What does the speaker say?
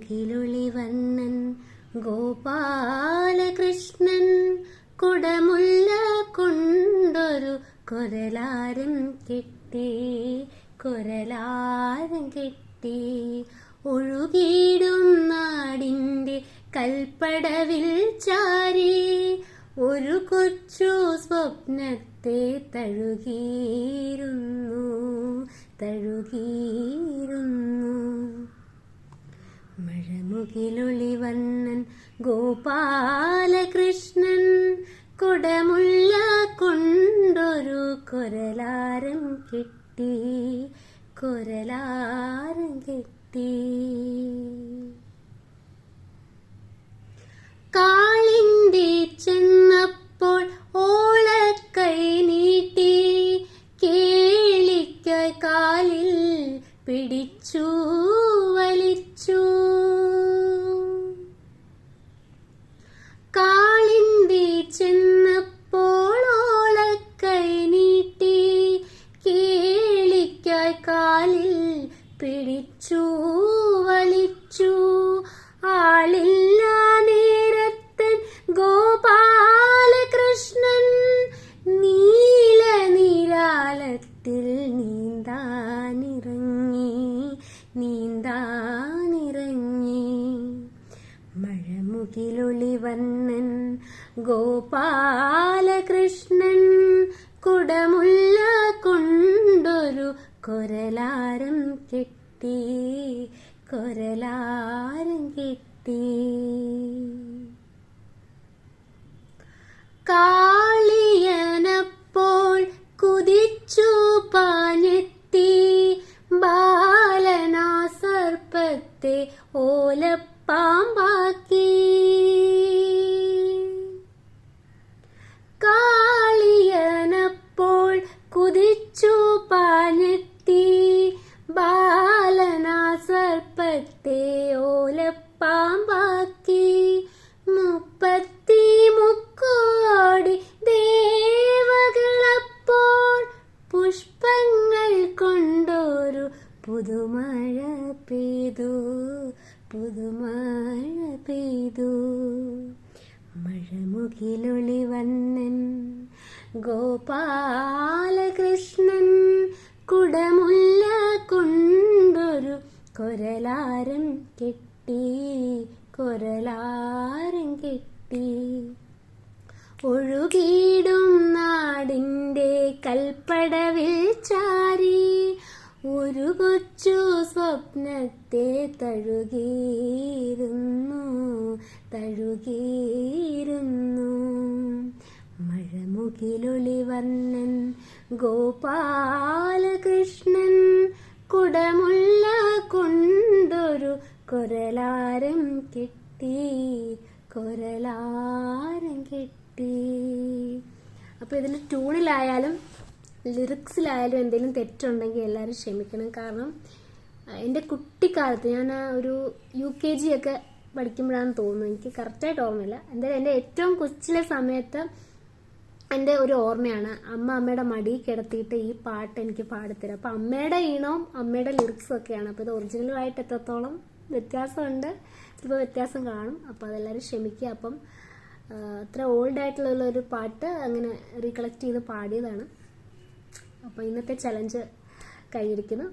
മഴമുകിലൊളിവർണ്ണൻ ഗോപാലകൃഷ്ണൻ കുടമുല്ല കൊണ്ടൊരു കൊരലാരം കെട്ടി ഒഴുകിയിടും നാടിൻ്റെ കൽപ്പടവിൽ ചാരി ഒരു കൊച്ചു സ്വപ്നത്തെ തഴുകിയിരുന്നു മഴമുകിലൊളിവർണ്ണൻ ഗോപാലകൃഷ്ണൻ കുടമുല്ല കൊണ്ടൊരു കൊരലാരം കെട്ടി കാളിന്തി ചെന്നപ്പോൾ ഓളക്കൈ നീട്ടി കേളിക്കായി കാലിൽ പിടിച്ചു വലിച്ചു. കാളിന്തി ചെന്നപ്പോൾ ഓളക്കൈ നീട്ടി കേളിക്കായി കാലിൽ പിടിച്ചു വലിച്ചു. ആളില്ല നേരത്തൻ ഗോപാലകൃഷ്ണൻ നീലനിരാലത്തിൽ നീന്താനിറങ്ങി. മഴമുകിലൊളിവർണ്ണൻ ഗോപാലകൃഷ്ണൻ കുടമുല്ല കൊണ്ടൊരു കൊരലാരം കെട്ടി കാളിയനപ്പോൾ കുതിച്ചു പാഞ്ഞെത്തി ബാലനാ സർപ്പത്തെ ഓലപ്പാമ്പാക്കി. കാളിയനപ്പോൾ കുതിച്ചു പാഞ്ഞെത്തി ബാലനാ സർപ്പത്തെ ഓലപ്പാമ്പാക്കി. 33 ദേവകളപ്പോൾ പുഷ്പങ്ങൾ കൊണ്ടൊരു പുതുമഴ പെയ്തു. മഴമുകിലൊളിവർണ്ണൻ ഗോപാലകൃഷ്ണൻ കുടമുല്ല കൊണ്ടൊരു കൊരലാരം കെട്ടി ഒഴുകിയിടും നാടിൻ്റെ കൽപ്പടവിൽ ചാരി ഒരു കൊച്ചു സ്വപ്നത്തെ തഴുകിയിരുന്നു. മഴമുകിലൊളിവർണ്ണൻ ഗോപാലകൃഷ്ണൻ കുടമുല്ല കൊണ്ടൊരു കൊരലാരം കെട്ടി. അപ്പോൾ ഇതിൽ ട്യൂണിലായാലും ലിറിക്സിലായാലും എന്തെങ്കിലും തെറ്റുണ്ടെങ്കിൽ എല്ലാവരും ക്ഷമിക്കണം. കാരണം എൻ്റെ കുട്ടിക്കാലത്ത് ഞാൻ ഒരു UKG ഒക്കെ പഠിക്കുമ്പോഴാണെന്ന് തോന്നുന്നു, എനിക്ക് കറക്റ്റായിട്ട് ഓർമ്മയില്ല. എന്തായാലും എൻ്റെ ഏറ്റവും കൊച്ചിലെ സമയത്ത് എൻ്റെ ഒരു ഓർമ്മയാണ് അമ്മയുടെ മടി കിടത്തിയിട്ട് ഈ പാട്ട് എനിക്ക് പാടിത്തരും. അപ്പം അമ്മയുടെ ഈണവും അമ്മയുടെ ലിറിക്സും ഒക്കെയാണ്. അപ്പോൾ ഇത് ഒറിജിനലുമായിട്ട് എത്രത്തോളം വ്യത്യാസമുണ്ട്, ചിലപ്പോൾ വ്യത്യാസം കാണും. അപ്പോൾ അതെല്ലാവരും ക്ഷമിക്കുക. അപ്പം അത്ര ഓൾഡ് ആയിട്ടുള്ള ഒരു പാട്ട് അങ്ങനെ റീകളക്ട് ചെയ്ത് പാടിയതാണ്. അപ്പോൾ ഇന്നത്തെ ചലഞ്ച് കഴിഞ്ഞിരിക്കുന്നു.